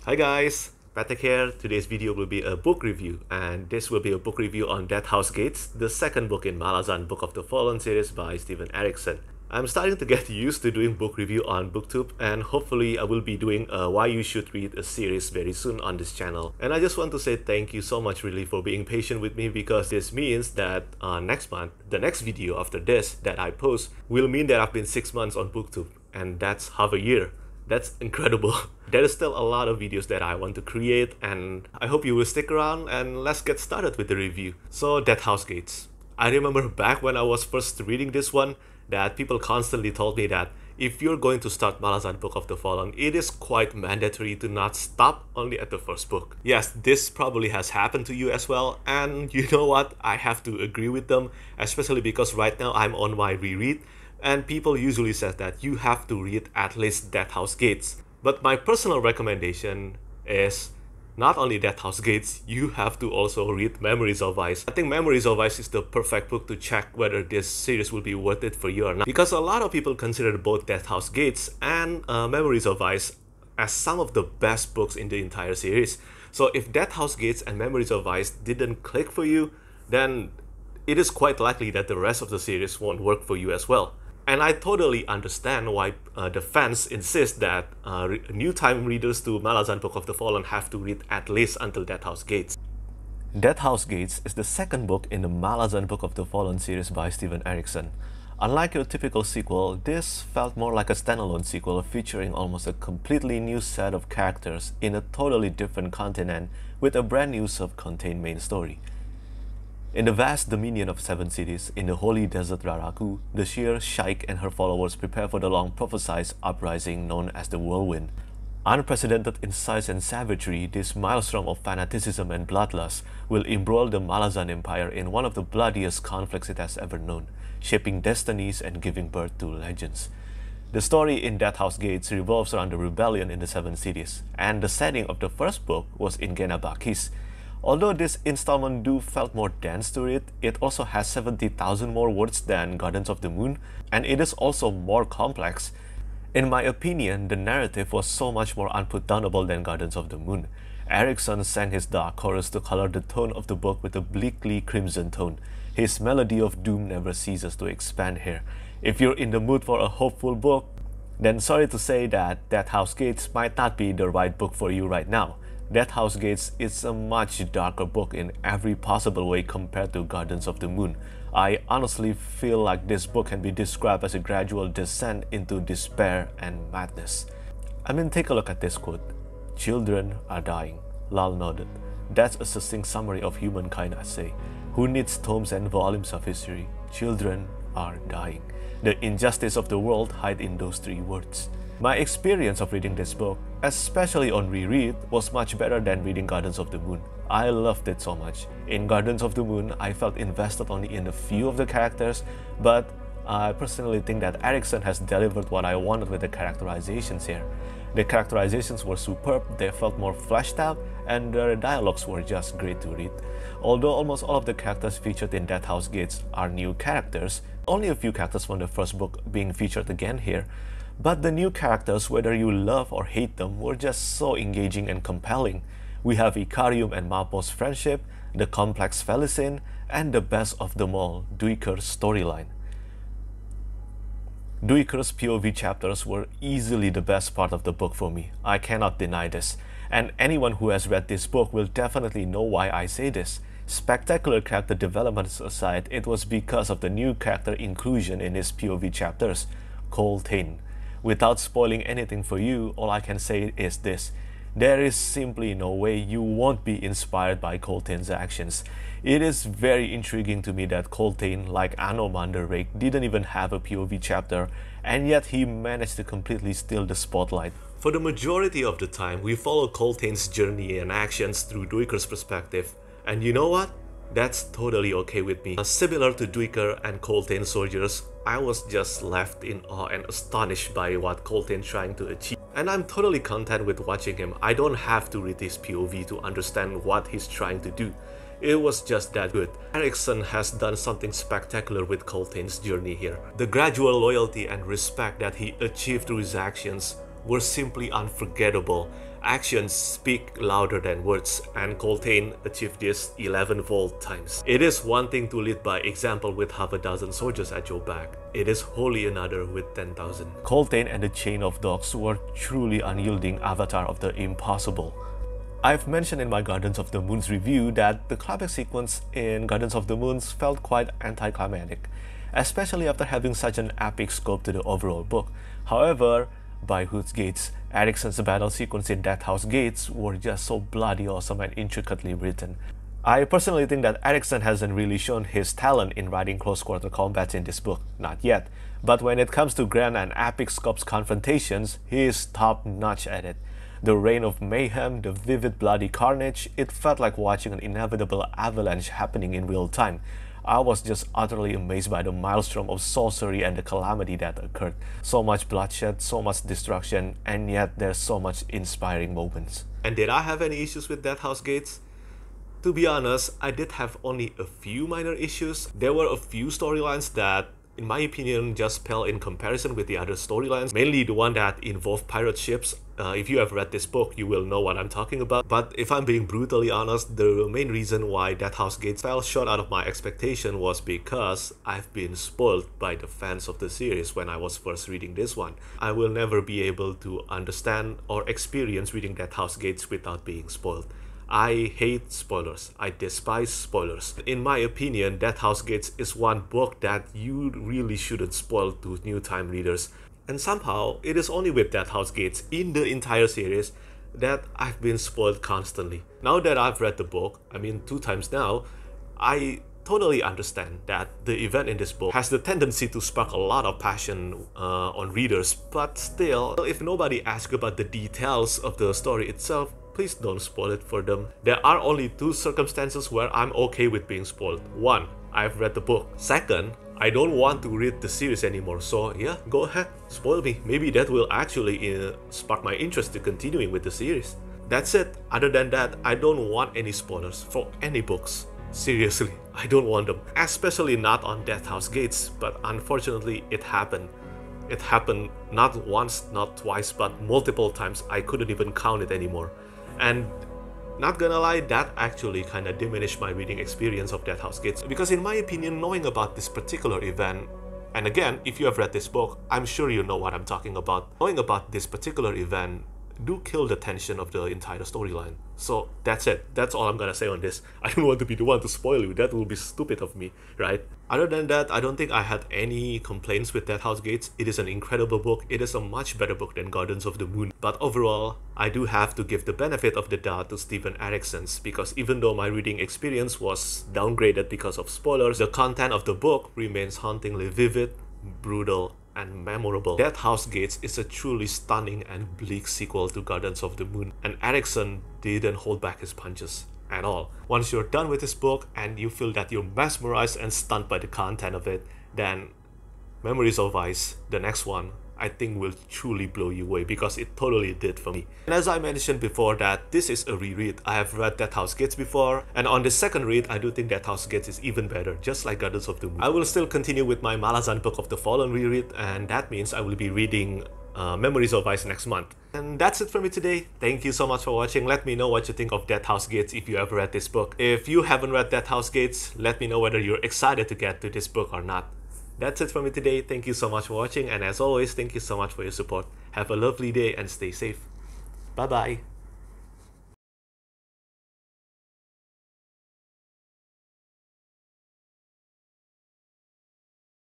Hi guys, Petrik here. Today's video will be a book review, and this will be a book review on Deadhouse Gates, the second book in Malazan Book of the Fallen series by Erikson. I'm starting to get used to doing book review on BookTube, and hopefully I will be doing a Why You Should Read a series very soon on this channel. And I just want to say thank you so much really for being patient with me, because this means that next month, the next video after this that I post will mean that I've been 6 months on BookTube, and that's half a year. That's incredible. There is still a lot of videos that I want to create, and I hope you will stick around, and let's get started with the review. So, Deadhouse Gates. I remember back when I was first reading this one, that people constantly told me that if you're going to start Malazan Book of the Fallen, it is quite mandatory to not stop only at the first book. Yes, this probably has happened to you as well, and you know what? I have to agree with them, especially because right now I'm on my reread, and people usually say that you have to read at least Deadhouse Gates. But my personal recommendation is not only Deadhouse Gates, you have to also read Memories of Ice. I think Memories of Ice is the perfect book to check whether this series will be worth it for you or not. Because a lot of people consider both Deadhouse Gates and Memories of Ice as some of the best books in the entire series. So if Deadhouse Gates and Memories of Ice didn't click for you, then it is quite likely that the rest of the series won't work for you as well. And I totally understand why the fans insist that new-time readers to Malazan Book of the Fallen have to read at least until Deadhouse Gates. Deadhouse Gates is the second book in the Malazan Book of the Fallen series by Erikson. Unlike your typical sequel, this felt more like a standalone sequel featuring almost a completely new set of characters in a totally different continent with a brand new self-contained main story. In the vast dominion of 7 cities, in the holy desert Raraku, the Sheer Sheikh and her followers prepare for the long-prophesied uprising known as the Whirlwind. Unprecedented in size and savagery, this maelstrom of fanaticism and bloodlust will embroil the Malazan Empire in one of the bloodiest conflicts it has ever known, shaping destinies and giving birth to legends. The story in Deadhouse Gates revolves around the rebellion in the 7 cities, and the setting of the first book was in Genabakis. Although this installment felt more dense to read, it also has 70,000 more words than Gardens of the Moon, and it is also more complex. In my opinion, the narrative was so much more unputdownable than Gardens of the Moon. Erikson sang his dark chorus to color the tone of the book with a bleakly crimson tone. His melody of doom never ceases to expand here. If you're in the mood for a hopeful book, then sorry to say that Deadhouse Gates might not be the right book for you right now. Deadhouse Gates is a much darker book in every possible way compared to Gardens of the Moon. I honestly feel like this book can be described as a gradual descent into despair and madness. I mean, take a look at this quote. "Children are dying." Lal nodded. "That's a succinct summary of humankind, I say. Who needs tomes and volumes of history? Children are dying. The injustice of the world hides in those 3 words. My experience of reading this book, especially on reread, was much better than reading Gardens of the Moon. I loved it so much. In Gardens of the Moon, I felt invested only in a few of the characters, but I personally think that Erikson has delivered what I wanted with the characterizations here. The characterizations were superb, they felt more fleshed out, and the dialogues were just great to read. Although almost all of the characters featured in Deadhouse Gates are new characters, only a few characters from the first book being featured again here. But the new characters, whether you love or hate them, were just so engaging and compelling. We have Ikarium and Mapo's friendship, the complex Felicin, and the best of them all, Duiker's storyline. Duiker's POV chapters were easily the best part of the book for me. I cannot deny this. And anyone who has read this book will definitely know why I say this. Spectacular character developments aside, it was because of the new character inclusion in his POV chapters, Coltane. Without spoiling anything for you, all I can say is this. There is simply no way you won't be inspired by Coltane's actions. It is very intriguing to me that Coltane, like Anoman the Rake, didn't even have a POV chapter, and yet he managed to completely steal the spotlight. For the majority of the time, we follow Coltane's journey and actions through Duiker's perspective. And you know what? That's totally okay with me. Similar to Duiker and Coltane soldiers, I was just left in awe and astonished by what Coltane's trying to achieve. And I'm totally content with watching him. I don't have to read his POV to understand what he's trying to do. It was just that good. Erikson has done something spectacular with Coltane's journey here. The gradual loyalty and respect that he achieved through his actions were simply unforgettable. Actions speak louder than words, and Coltane achieved this 11-fold times. It is one thing to lead by example with half a dozen soldiers at your back. It is wholly another with 10,000. Coltane and the Chain of Dogs were truly unyielding avatar of the impossible. I've mentioned in my Gardens of the Moon's review that the climax sequence in Gardens of the Moons felt quite anticlimactic, especially after having such an epic scope to the overall book. However, by Hood's Gates, Erikson's battle sequence in Deadhouse Gates were just so bloody awesome and intricately written. I personally think that Erikson hasn't really shown his talent in writing close-quarter combats in this book, not yet. But when it comes to grand and epic scopes confrontations, he is top-notch at it. The reign of mayhem, the vivid bloody carnage, it felt like watching an inevitable avalanche happening in real time. I was just utterly amazed by the maelstrom of sorcery and the calamity that occurred. So much bloodshed, so much destruction, and yet there's so much inspiring moments. And did I have any issues with Deadhouse Gates? To be honest, I did have only a few minor issues. There were a few storylines that, in my opinion, just pale in comparison with the other storylines, mainly the one that involved pirate ships. If you have read this book, you will know what I'm talking about. But if I'm being brutally honest, the main reason why Deadhouse Gates fell short out of my expectation was because I've been spoiled by the fans of the series when I was first reading this one. I will never be able to understand or experience reading Deadhouse Gates without being spoiled. I hate spoilers. I despise spoilers. In my opinion, Deadhouse Gates is one book that you really shouldn't spoil to new-time readers. And somehow, it is only with Deadhouse Gates in the entire series that I've been spoiled constantly. Now that I've read the book, 2 times now, I totally understand that the event in this book has the tendency to spark a lot of passion on readers. But still, if nobody asks about the details of the story itself, please don't spoil it for them. There are only 2 circumstances where I'm okay with being spoiled. 1, I've read the book. 2nd, I don't want to read the series anymore, so yeah, go ahead, spoil me. Maybe that will actually spark my interest to continuing with the series. That's it. Other than that, I don't want any spoilers for any books. Seriously, I don't want them. Especially not on Deadhouse Gates, but unfortunately it happened. It happened not once, not twice, but multiple times. I couldn't even count it anymore. And not gonna lie, that actually kind of diminished my reading experience of Deadhouse Gates, because in my opinion, knowing about this particular event, and again, if you have read this book, I'm sure you know what I'm talking about, knowing about this particular event do kill the tension of the entire storyline. So that's it. That's all I'm gonna say on this. I don't want to be the one to spoil you. That will be stupid of me, right? Other than that, I don't think I had any complaints with Deadhouse Gates. It is an incredible book. It is a much better book than Gardens of the Moon. But overall, I do have to give the benefit of the doubt to Steven Erikson's, because even though my reading experience was downgraded because of spoilers, the content of the book remains hauntingly vivid, brutal, and memorable. Deadhouse Gates is a truly stunning and bleak sequel to Gardens of the Moon, and Erikson didn't hold back his punches at all. Once you're done with this book and you feel that you're mesmerized and stunned by the content of it, then Memories of Ice, the next one, I think will truly blow you away, because it totally did for me. And as I mentioned before, that this is a reread. I have read Deadhouse Gates before, and on the second read, I do think Deadhouse Gates is even better, just like Gardens of the Moon. I will still continue with my Malazan Book of the Fallen reread, and that means I will be reading Memories of Ice next month. And that's it for me today. Thank you so much for watching. Let me know what you think of Deadhouse Gates if you have read this book. If you haven't read Deadhouse Gates, let me know whether you're excited to get to this book or not. That's it for me today. Thank you so much for watching, and as always, thank you so much for your support. Have a lovely day and stay safe. Bye bye.